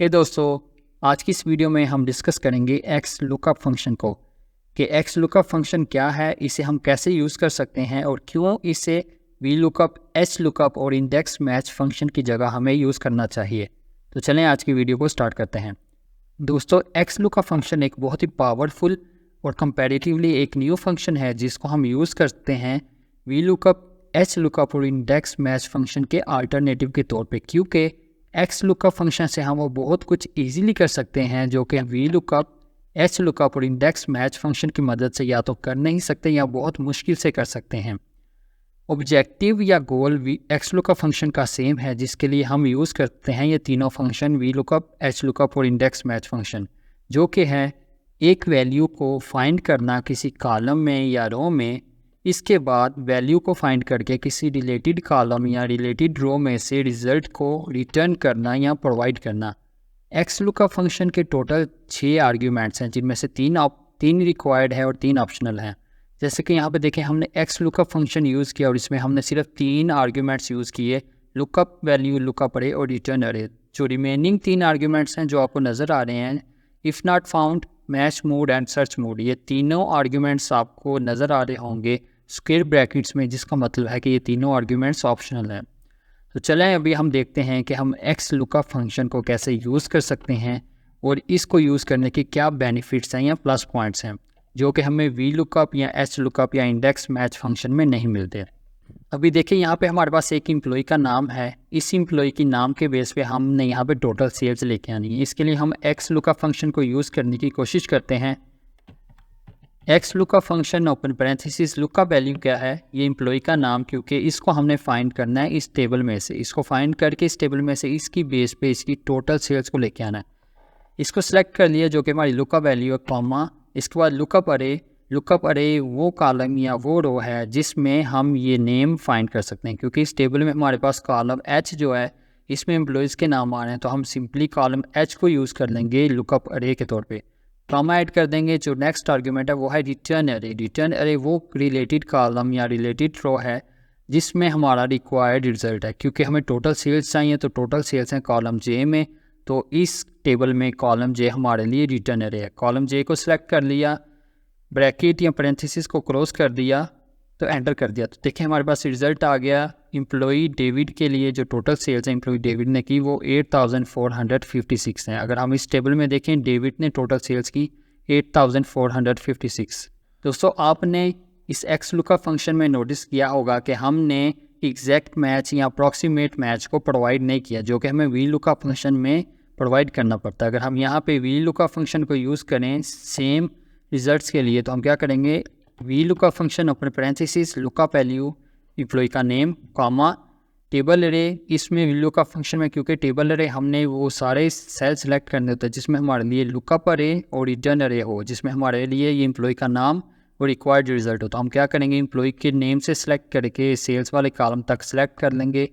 दोस्तों, आज की इस वीडियो में हम डिस्कस करेंगे एक्स लुकअप फंक्शन को कि एक्स लुकअप फंक्शन क्या है, इसे हम कैसे यूज़ कर सकते हैं और क्यों इसे वी लुकअप, एच लुकअप और इंडेक्स मैच फंक्शन की जगह हमें यूज़ करना चाहिए। तो चलें आज की वीडियो को स्टार्ट करते हैं। दोस्तों, एक्स लुकअप फंक्शन एक बहुत ही पावरफुल और कंपैरेटिवली एक न्यू फंक्शन है जिसको हम यूज़ करते हैं वी लुकअप, एच लुकअप और इंडेक्स मैच फंक्शन के अल्टरनेटिव के तौर पे, क्योंकि एक्स लुकअप फंक्शन से हम वो बहुत कुछ इजीली कर सकते हैं जो कि वी लुकअप, एच लुकअप और इंडेक्स मैच फंक्शन की मदद से या तो कर नहीं सकते या बहुत मुश्किल से कर सकते हैं। ऑब्जेक्टिव या goal V X lookup function का सेम है जिसके लिए हम यूज़ करते हैं ये तीनों function V lookup, H lookup और इंडेक्स मैच फंक्शन, जो कि है एक वैल्यू को फाइंड करना किसी कॉलम में या रो में, इसके बाद वैल्यू को फाइंड करके किसी रिलेटेड कॉलम या रिलेटेड रो में से रिज़ल्ट को रिटर्न करना या प्रोवाइड करना। एक्स लुकअप फंक्शन के टोटल 6 आर्ग्यूमेंट्स हैं जिनमें से तीन रिक्वायर्ड है और 3 ऑप्शनल हैं। जैसे कि यहाँ पे देखें, हमने एक्स लुकअप फंक्शन यूज़ किया और इसमें हमने सिर्फ 3 आर्ग्यूमेंट्स यूज़ किए, लुकअप वैल्यू, लुकअप अरे और रिटर्न अरे। जो रिमेनिंग 3 आर्ग्यूमेंट्स हैं जो आपको नज़र आ रहे हैं, if not found, match mode and search mode, ये तीनों आर्ग्यूमेंट्स आपको नज़र आ रहे होंगे स्क्वायर ब्रैकेट्स में, जिसका मतलब है कि ये तीनों आर्ग्यूमेंट्स ऑप्शनल हैं। तो चलें अभी हम देखते हैं कि हम एक्स लुकअप फंक्शन को कैसे यूज़ कर सकते हैं और इसको यूज़ करने के क्या बेनिफिट्स हैं या प्लस पॉइंट्स हैं जो कि हमें वी लुकअप या एच लुकअप या इंडेक्स मैच फंक्शन में नहीं मिलते। अभी देखिए, यहाँ पे हमारे पास एक एम्प्लॉय का नाम है। इस एम्प्लॉय की नाम के बेस पे हमने यहाँ पे टोटल सेल्स लेके आनी है। इसके लिए हम एक्स लुकअप फंक्शन को यूज़ करने की कोशिश करते हैं। X lookup function open parenthesis, lookup value क्या है, ये एम्प्लॉय का नाम, क्योंकि इसको हमने फाइंड करना है इस टेबल में से। इसको फाइंड करके इस टेबल में से इसकी बेस पे इसकी टोटल सेल्स को लेके आना है। इसको सिलेक्ट कर लिया जो कि हमारी लुकअप वैल्यू है, कॉमा, इसके बाद लुकअप अरे। लुकअप अरे वो कॉलम या वो रो है जिसमें हम ये नेम फाइंड कर सकते हैं, क्योंकि इस टेबल में हमारे पास कॉलम एच जो है इसमें एम्प्लॉयज़ के नाम आ रहे हैं, तो हम सिंपली कॉलम एच को यूज़ कर लेंगे लुकअप अरे के तौर पे। कॉमा ऐड कर देंगे। जो नेक्स्ट आर्ग्यूमेंट है वो है रिटर्न अरे। रिटर्न अरे वो रिलेटेड कॉलम या रिलेटेड रो है जिसमें हमारा रिक्वायर्ड रिजल्ट है, क्योंकि हमें टोटल सेल्स चाहिए, तो टोटल सेल्स हैं कॉलम जे में, तो इस टेबल में कॉलम जे हमारे लिए रिटर्न अरे है। कॉलम जे को सिलेक्ट कर लिया, ब्रैकेट या पैरेंथेसिस को क्लोज कर दिया, तो एंटर कर दिया, तो देखिए हमारे पास रिजल्ट आ गया। एम्प्लॉई डेविड के लिए जो टोटल सेल्स है एम्प्लॉई डेविड ने की वो 8456 हैं। अगर हम इस टेबल में देखें, डेविड ने टोटल सेल्स की 8456। दोस्तों, आपने इस एक्स लुकअप फंक्शन में नोटिस किया होगा कि हमने एग्जैक्ट मैच या अप्रॉक्सीमेट मैच को प्रोवाइड नहीं किया, जो कि हमें वी लुकअप फंक्शन में प्रोवाइड करना पड़ता है। अगर हम यहाँ पे वी लुकअप फंक्शन को यूज़ करें सेम रिजल्ट्स के लिए, तो हम क्या करेंगे, V lookup function open parenthesis, lookup value, employee का नेम, कॉमा, टेबल अरे। इसमें वी लुकअप फंक्शन में क्योंकि टेबल अरे हमने वो सारे सेल सेलेक्ट करने होते हैं जिसमें हमारे लिए लुकअप अरे और रिटर्न अरे हो, जिसमें हमारे लिए ये एम्प्लॉय का नाम और रिक्वायर्ड रिजल्ट हो। तो हम क्या करेंगे, एम्प्लॉय के नेम से सिलेक्ट करके सेल्स वाले कॉलम तक सेलेक्ट कर लेंगे।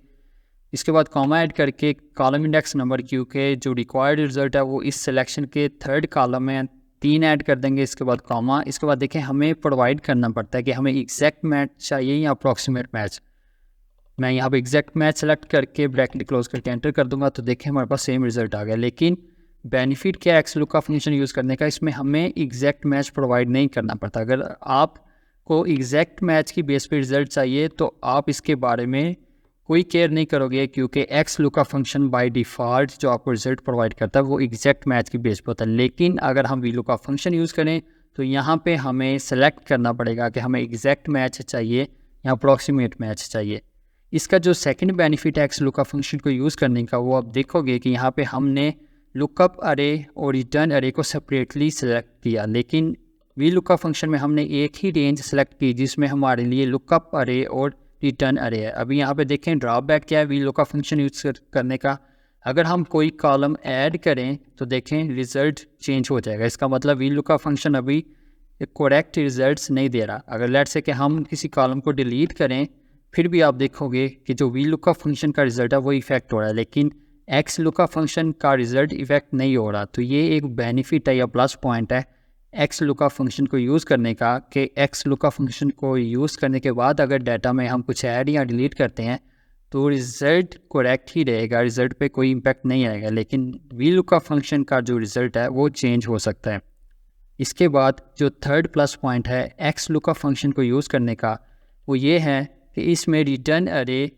इसके बाद कॉमा ऐड करके कॉलम इंडेक्स नंबर, क्योंकि जो रिक्वायर्ड रिजल्ट है वो इस सिलेक्शन के थर्ड कॉलम में 3 ऐड कर देंगे। इसके बाद कॉमा। इसके बाद देखें, हमें प्रोवाइड करना पड़ता है कि हमें एग्जैक्ट मैच चाहिए या अप्रॉक्सीमेट मैच। मैं यहाँ पे एग्जैक्ट मैच सेलेक्ट करके ब्रैकेट क्लोज करके एंटर कर दूंगा, तो देखें हमारे पास सेम रिजल्ट आ गया। लेकिन बेनिफिट क्या है एक्स लुकअप फंक्शन यूज़ करने का, इसमें हमें एग्जैक्ट मैच प्रोवाइड नहीं करना पड़ता। अगर आपको एग्जैक्ट मैच की बेस पे रिजल्ट चाहिए तो आप इसके बारे में कोई केयर नहीं करोगे, क्योंकि x lookup function by default जो आपको रिजल्ट प्रोवाइड करता है वो एग्जैक्ट मैच की बेस पर होता है। लेकिन अगर हम वी लुकअप फंक्शन यूज़ करें तो यहाँ पे हमें सेलेक्ट करना पड़ेगा कि हमें एग्जैक्ट मैच चाहिए या अप्रॉक्सीमेट मैच चाहिए। इसका जो सेकंड बेनिफिट है एक्स लुकअप फंक्शन को यूज़ करने का, वो आप देखोगे कि यहाँ पे हमने लुकअप अरे और रिटर्न अरे को सेपरेटली सेलेक्ट किया, लेकिन वी लुकअप फंक्शन में हमने एक ही रेंज सेलेक्ट की जिसमें हमारे लिए लुकअप अरे और रिटर्न अरे है। अभी यहाँ पे देखें ड्रॉबैक क्या है वी लुकअप फंक्शन यूज़ करने का, अगर हम कोई कॉलम ऐड करें तो देखें रिज़ल्ट चेंज हो जाएगा। इसका मतलब वी लुकअप फंक्शन अभी करेक्ट रिजल्ट्स नहीं दे रहा। अगर लेट्स से कि हम किसी कॉलम को डिलीट करें, फिर भी आप देखोगे कि जो वी लुकअप फंक्शन का रिजल्ट है वो इफेक्ट हो रहा है, लेकिन एक्स लुकअप फंक्शन का रिजल्ट इफेक्ट नहीं हो रहा। तो ये एक बेनिफिट है या प्लस पॉइंट है एक्स लुकअप फंक्शन को यूज़ करने का, कि एक्स लुकअप फंक्शन को यूज़ करने के बाद अगर डाटा में हम कुछ ऐड या डिलीट करते हैं तो रिज़ल्ट करेक्ट ही रहेगा, रिज़ल्ट पे कोई इम्पैक्ट नहीं आएगा, लेकिन वी लुकअप फंक्शन का जो रिज़ल्ट है वो चेंज हो सकता है। इसके बाद जो थर्ड प्लस पॉइंट है एक्स लुकअप फंक्शन को यूज़ करने का, वो ये है कि इसमें रिटर्न अरे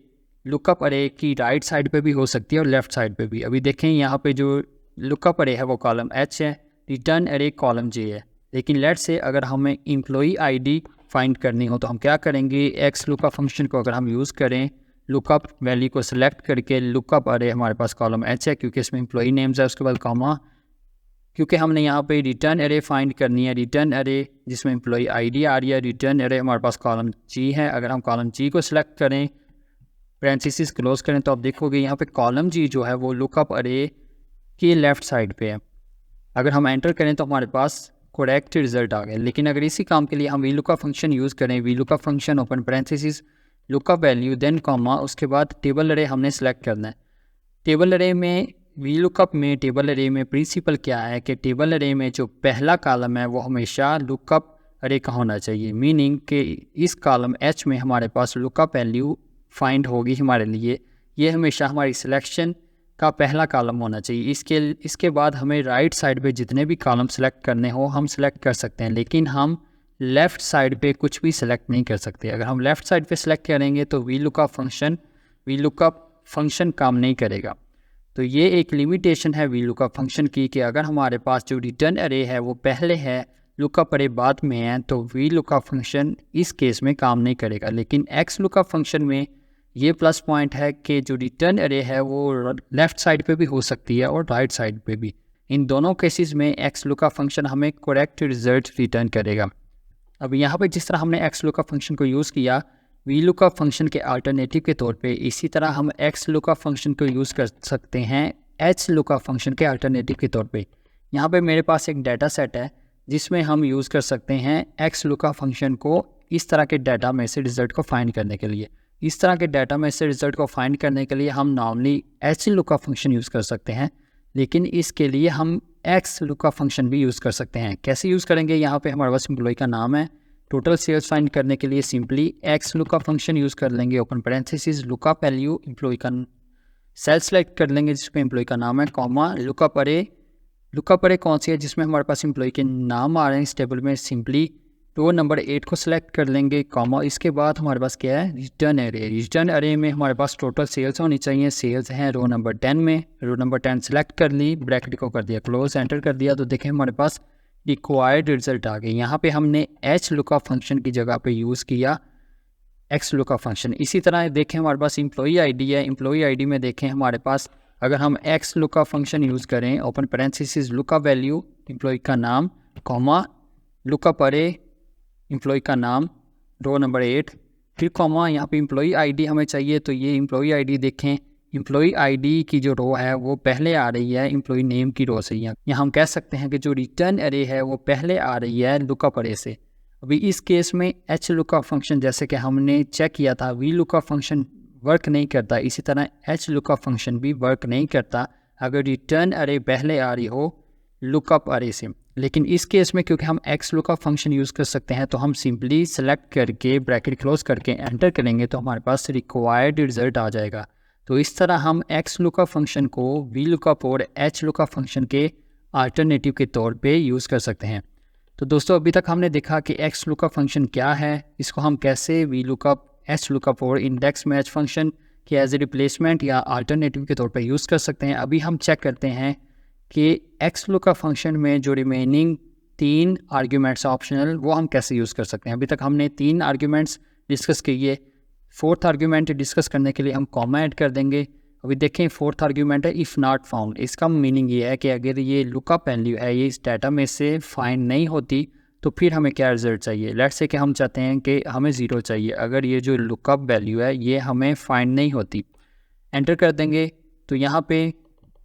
लुकअप अरे की राइट साइड पे भी हो सकती है और लेफ़्ट साइड पे भी। अभी देखें यहाँ पे जो लुकअप अरे है वो कॉलम एच है, रिटर्न अरे कॉलम जे है। लेकिन लेट्स से अगर हमें एम्प्लॉई आईडी फाइंड करनी हो तो हम क्या करेंगे, एक्स लुकअप फंक्शन को अगर हम यूज़ करें, लुकअप वैल्यू को सिलेक्ट करके लुकअप अरे हमारे पास कॉलम एच है क्योंकि इसमें एम्प्लॉई नेम्स है, उसके बाद कॉमा, क्योंकि हमने यहाँ पे रिटर्न अरे फाइंड करनी है, रिटर्न अरे जिसमें एम्प्लॉई आईडी आ रही है, रिटर्न अरे हमारे पास कॉलम जी है। अगर हम कॉलम जी को सिलेक्ट करें, पैरेंथेसिस क्लोज करें, तो आप देखोगे यहाँ पे कॉलम जी जो है वो लुकअप अरे की लेफ़्ट साइड पे है। अगर हम एंटर करें तो हमारे पास करेक्ट रिजल्ट आ गए। लेकिन अगर इसी काम के लिए हम वी लुकअप फंक्शन यूज़ करें, V lookup function open parenthesis lookup value then comma, उसके बाद टेबल अरे हमने सेलेक्ट करना है। टेबल अरे में वी लुकअप में टेबल अरे में प्रिंसिपल क्या है कि टेबल अरे में जो पहला कॉलम है वो हमेशा लुकअप अरे का होना चाहिए, मीनिंग कि इस कॉलम एच में हमारे पास लुकअप वैल्यू फाइंड होगी हमारे लिए, ये हमेशा हमारी सिलेक्शन का पहला कॉलम होना चाहिए। इसके बाद हमें राइट साइड पे जितने भी कॉलम सेलेक्ट करने हो हम सेलेक्ट कर सकते हैं, लेकिन हम लेफ़्ट साइड पे कुछ भी सिलेक्ट नहीं कर सकते। अगर हम लेफ़्ट साइड पे सिलेक्ट करेंगे तो वी लुकअप फंक्शन काम नहीं करेगा। तो ये एक लिमिटेशन है वी लुकअप फंक्शन की कि अगर हमारे पास जो रिटर्न अरे है वो पहले है, लुकअप अरे बाद में है, तो वी लुकअप फंक्शन इस केस में काम नहीं करेगा। लेकिन एक्स लुकअप फंक्शन में ये प्लस पॉइंट है कि जो रिटर्न अरे है वो लेफ़्ट साइड पे भी हो सकती है और राइट साइड पे भी। इन दोनों केसेस में एक्स लुकअप फंक्शन हमें करेक्ट रिजल्ट रिटर्न करेगा। अब यहाँ पे जिस तरह हमने एक्स लुकअप फंक्शन को यूज़ किया वी लुकअप फंक्शन के अल्टरनेटिव के तौर पे, इसी तरह हम एक्स लुकअप फंक्शन को यूज़ कर सकते हैं एच लुकअप फंक्शन के अल्टरनेटिव के तौर पे। यहाँ पे मेरे पास एक डाटा सेट है जिसमें हम यूज़ कर सकते हैं एक्स लुकअप फंक्शन को इस तरह के डाटा में से रिज़ल्ट को फाइंड करने के लिए। इस तरह के डाटा में से रिज़ल्ट को फाइंड करने के लिए हम normally H lookup function use कर सकते हैं, लेकिन इसके लिए हम एक्स लुकअप फंक्शन भी यूज़ कर सकते हैं। कैसे यूज़ करेंगे, यहाँ पे हमारे पास एम्प्लॉय का नाम है, टोटल सेल्स फाइंड करने के लिए simply X lookup function use कर लेंगे, open parenthesis lookup value employee का सेल सेलेक्ट कर लेंगे जिसमें एम्प्लॉय का नाम है, कॉमा लुकअप अरे कौन सी है जिसमें हमारे पास एम्प्लॉय के नाम आ रहे हैं इस टेबल में, सिंपली रो नंबर 8 को सिलेक्ट कर लेंगे, कॉमा इसके बाद हमारे पास क्या है, रिटर्न अरे में हमारे पास टोटल सेल्स होनी चाहिए, सेल्स हैं रो नंबर 10 में, रो नंबर 10 सेलेक्ट कर ली, ब्रैकेट को कर दिया क्लोज, एंटर कर दिया, तो देखें हमारे पास रिक्वायर्ड रिजल्ट आ गए। यहाँ पे हमने एच लुकअप फंक्शन की जगह पे यूज़ किया एक्स लुकअप फंक्शन। इसी तरह देखें हमारे पास एम्प्लॉई आईडी है, एम्प्लॉई आईडी में देखें हमारे पास अगर हम एक्स लुकअप फंक्शन यूज़ करें, open parenthesis lookup value employee का नाम, कॉमा लुकअप अरे एम्प्लॉय का नाम रो नंबर 8, फिर कॉमा यहाँ पे एम्प्लॉई आईडी हमें चाहिए, तो ये एम्प्लॉई आईडी देखें, एम्प्लॉई आईडी की जो रो है वो पहले आ रही है एम्प्लॉई नेम की रो से। यहाँ हम कह सकते हैं कि जो रिटर्न अरे है वो पहले आ रही है लुकअप अरे से। अभी इस केस में एच लुकअप फंक्शन जैसे कि हमने चेक किया था वी लुकअप फंक्शन वर्क नहीं करता, इसी तरह एच लुकअप फंक्शन भी वर्क नहीं करता अगर रिटर्न अरे पहले आ रही हो लुकअप अरे से। लेकिन इस केस में क्योंकि हम एक्स लुकअप फंक्शन यूज़ कर सकते हैं तो हम सिंपली सेलेक्ट करके ब्रैकेट क्लोज करके एंटर करेंगे तो हमारे पास रिक्वायर्ड रिजल्ट आ जाएगा। तो इस तरह हम एक्स लुकअप फंक्शन को वी लुकअप और एच लुकअप फंक्शन के अल्टरनेटिव के तौर पे यूज़ कर सकते हैं। तो दोस्तों अभी तक हमने देखा कि एक्स लुकअप फंक्शन क्या है, इसको हम कैसे वी लुकअप, एच लुकअप और इंडेक्स मैच फंक्शन के एज ए रिप्लेसमेंट या अल्टरनेटिव के तौर पे यूज़ कर सकते हैं। अभी हम चेक करते हैं कि एक्स लुकअप फंक्शन में जो रिमेनिंग 3 आर्ग्यूमेंट्स ऑप्शनल वो हम कैसे यूज़ कर सकते हैं। अभी तक हमने 3 आर्ग्यूमेंट्स डिस्कस किए, 4th आर्ग्यूमेंट डिस्कस करने के लिए हम कॉमा ऐड कर देंगे। अभी देखें 4th आर्ग्यूमेंट है इफ़ नॉट फाउंड। इसका मीनिंग ये है कि अगर ये लुकअप वैल्यू है ये इस डाटा में से फाइंड नहीं होती तो फिर हमें क्या रिजल्ट चाहिए। लेट्स से कि हम चाहते हैं कि हमें 0 चाहिए अगर ये जो लुकअप वैल्यू है ये हमें फाइंड नहीं होती। एंटर कर देंगे तो यहाँ पे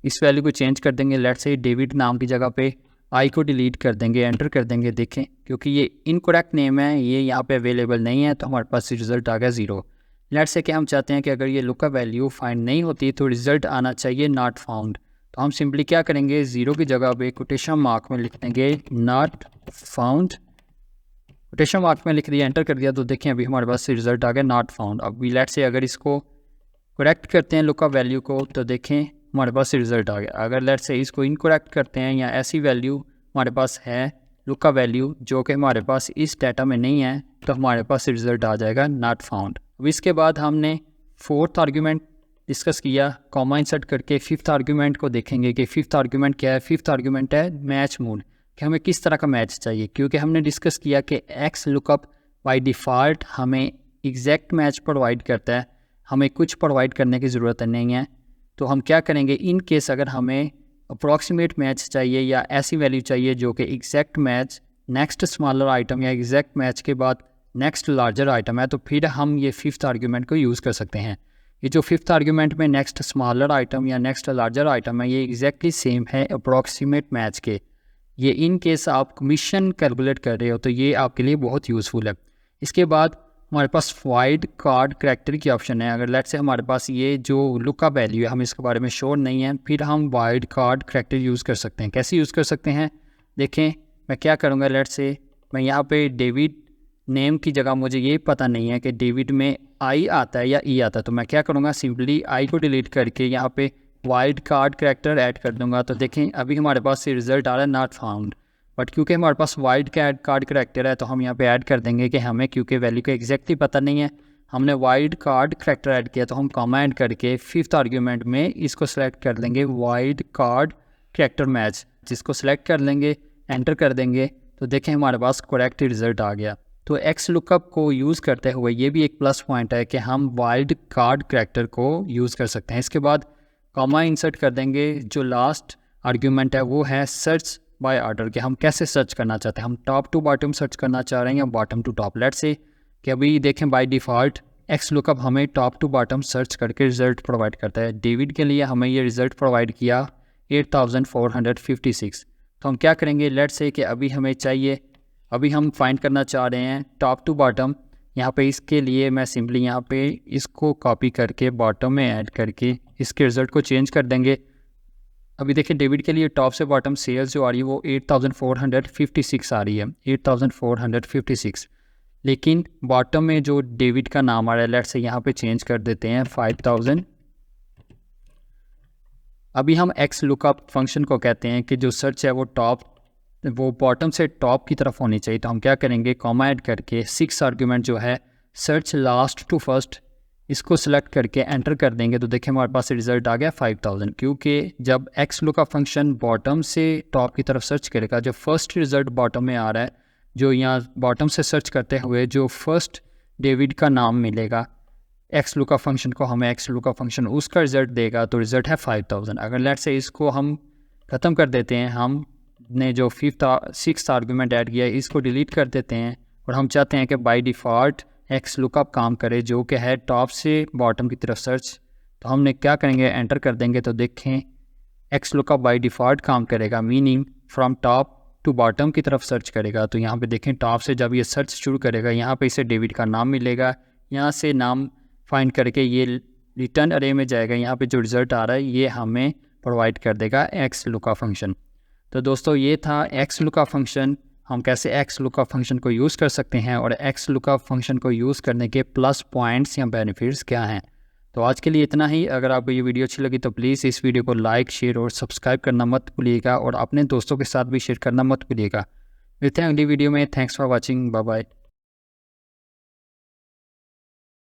इस वैल्यू को चेंज कर देंगे, लेट्स से डेविड नाम की जगह पे आई को डिलीट कर देंगे, एंटर कर देंगे। देखें क्योंकि ये इनकरेक्ट नेम है ये यहाँ पे अवेलेबल नहीं है तो हमारे पास रिजल्ट आ गया 0। लेट्स से कि हम चाहते हैं कि अगर ये लुकअप वैल्यू फाइंड नहीं होती तो रिजल्ट आना चाहिए नॉट फाउंड। तो हम सिंपली क्या करेंगे 0 की जगह पे कोटेशन मार्क में लिख देंगे नॉट फाउंड, कोटेशन मार्क में लिख दिया, एंटर कर दिया तो देखें अभी हमारे पास रिजल्ट आ गया नॉट फाउंड। अब लेट्स से अगर इसको करेक्ट करते हैं लुकअप वैल्यू को तो देखें हमारे पास रिज़ल्ट आ गया। अगर लेट्स से इसको इनकरेक्ट करते हैं या ऐसी वैल्यू हमारे पास है लुकअप वैल्यू जो कि हमारे पास इस डाटा में नहीं है तो हमारे पास रिज़ल्ट आ जाएगा नॉट फाउंड। अब इसके बाद हमने फोर्थ आर्ग्यूमेंट डिस्कस किया कॉमा इंसर्ट करके। फिफ्थ आर्ग्यूमेंट को देखेंगे कि फिफ्थ आर्ग्यूमेंट क्या है। फिफ्थ आर्ग्यूमेंट है मैच मोड, कि हमें किस तरह का मैच चाहिए, क्योंकि हमने डिस्कस किया कि एक्स लुकअप बाय डिफ़ॉल्ट हमें एग्जैक्ट मैच प्रोवाइड करता है, हमें कुछ प्रोवाइड करने की ज़रूरत नहीं है। तो हम क्या करेंगे, इन केस अगर हमें अप्रॉक्सीमेट मैच चाहिए या ऐसी वैल्यू चाहिए जो कि exact match next smaller item या एग्जैक्ट मैच के बाद नेक्स्ट लार्जर आइटम है, तो फिर हम ये फिफ्थ आर्ग्यूमेंट को यूज़ कर सकते हैं। ये जो फिफ्थ आर्ग्यूमेंट में नेक्स्ट स्मॉलर आइटम या नेक्स्ट लार्जर आइटम है, ये एग्जैक्टली सेम है अप्रॉक्सीमेट मैच के। ये इन केस आप कमीशन कैलकुलेट कर रहे हो तो ये आपके लिए बहुत यूज़फुल है। इसके बाद हमारे पास वाइल्ड कार्ड करैक्टर की ऑप्शन है। अगर लेट्स से हमारे पास ये जो लुकअप वैल्यू है हम इसके बारे में श्योर नहीं है, फिर हम वाइल्ड कार्ड करैक्टर यूज़ कर सकते हैं। कैसे यूज़ कर सकते हैं देखें, मैं क्या करूँगा, लेट्स से मैं यहाँ पे डेविड नेम की जगह मुझे ये पता नहीं है कि डेविड में आई आता है या ई आता है, तो मैं क्या करूँगा, सिंपली आई को डिलीट करके यहाँ पे वाइल्ड कार्ड करैक्टर ऐड कर दूँगा। तो देखें अभी हमारे पास ये रिज़ल्ट आ रहा है नॉट फाउंड, बट क्योंकि हमारे पास वाइल्ड कार्ड करैक्टर है तो हम यहाँ पे ऐड कर देंगे कि हमें क्योंकि वैल्यू का एग्जैक्टली पता नहीं है, हमने वाइल्ड कार्ड करैक्टर ऐड किया तो हम कॉमा ऐड करके फिफ्थ आर्ग्यूमेंट में इसको सेलेक्ट कर लेंगे वाइल्ड कार्ड करैक्टर मैच, जिसको सेलेक्ट कर लेंगे एंटर कर देंगे तो देखें हमारे पास करेक्ट रिज़ल्ट आ गया। तो एक्स लुकअप को यूज़ करते हुए ये भी एक प्लस पॉइंट है कि हम वाइल्ड कार्ड करैक्टर को यूज़ कर सकते हैं। इसके बाद कॉमा इंसर्ट कर देंगे। जो लास्ट आर्ग्यूमेंट है वो है सर्च बाय ऑर्डर, कि हम कैसे सर्च करना चाहते हैं, हम टॉप टू बॉटम सर्च करना चाह रहे हैं या bottom to top. Let's say कि अभी देखें बाय डिफ़ॉल्ट एक्स लुकअप हमें टॉप टू बॉटम सर्च करके रिज़ल्ट प्रोवाइड करता है। डेविड के लिए हमें ये रिज़ल्ट प्रोवाइड किया 8456। तो हम क्या करेंगे, लेट्स से कि अभी हमें चाहिए, अभी हम फाइंड करना चाह रहे हैं टॉप टू बॉटम। यहाँ पे इसके लिए मैं सिंपली यहाँ पे इसको कॉपी करके बॉटम में ऐड करके इसके रिज़ल्ट को चेंज कर देंगे। अभी देखिए डेविड के लिए टॉप से बॉटम सेल्स जो आ रही है वो 8456 आ रही है, 8456। लेकिन बॉटम में जो डेविड का नाम आ रहा है, लेट्स से यहाँ पे चेंज कर देते हैं 5000। अभी हम एक्स लुकअप फंक्शन को कहते हैं कि जो सर्च है वो बॉटम से टॉप की तरफ होनी चाहिए। तो हम क्या करेंगे, कॉमा ऐड करके सिक्स आर्ग्यूमेंट जो है सर्च लास्ट टू फर्स्ट, इसको सेलेक्ट करके एंटर कर देंगे तो देखिए हमारे पास रिज़ल्ट आ गया 5000। क्योंकि जब एक्स लुकअप फंक्शन बॉटम से टॉप की तरफ सर्च करेगा, जो फर्स्ट रिज़ल्ट बॉटम में आ रहा है, जो यहाँ बॉटम से सर्च करते हुए जो फर्स्ट डेविड का नाम मिलेगा एक्स लुकअप फंक्शन को, हमें एक्स लुकअप फंक्शन उसका रिज़ल्ट देगा, तो रिज़ल्ट है 5000। अगर लेट्स से इसको हम ख़त्म कर देते हैं, हमने जो सिक्स्थ आर्ग्यूमेंट ऐड किया है इसको डिलीट कर देते हैं और हम चाहते हैं कि बाय डिफ़ॉल्ट एक्स लुकअप काम करे जो कि है टॉप से बॉटम की तरफ सर्च। तो हमने क्या करेंगे, एंटर कर देंगे तो देखें एक्स लुकअप बाय डिफ़ॉल्ट काम करेगा, meaning from top to bottom की तरफ सर्च करेगा। तो यहाँ पे देखें टॉप से जब ये सर्च शुरू करेगा यहाँ पे इसे डेविड का नाम मिलेगा, यहाँ से नाम फाइंड करके ये रिटर्न अरे में जाएगा, यहाँ पे जो रिज़ल्ट आ रहा है ये हमें प्रोवाइड कर देगा एक्स लुकअप फंक्शन। तो दोस्तों ये था एक्स लुकअप फंक्शन, हम कैसे एक्स लुकअप फंक्शन को यूज़ कर सकते हैं और एक्स लुकअप फंक्शन को यूज़ करने के प्लस पॉइंट्स या बेनिफिट्स क्या हैं। तो आज के लिए इतना ही। अगर आपको ये वीडियो अच्छी लगी तो प्लीज़ इस वीडियो को लाइक, शेयर और सब्सक्राइब करना मत भूलिएगा और अपने दोस्तों के साथ भी शेयर करना मत भूलिएगा। मिलते हैं अगली वीडियो में। Thanks for watching, bye bye.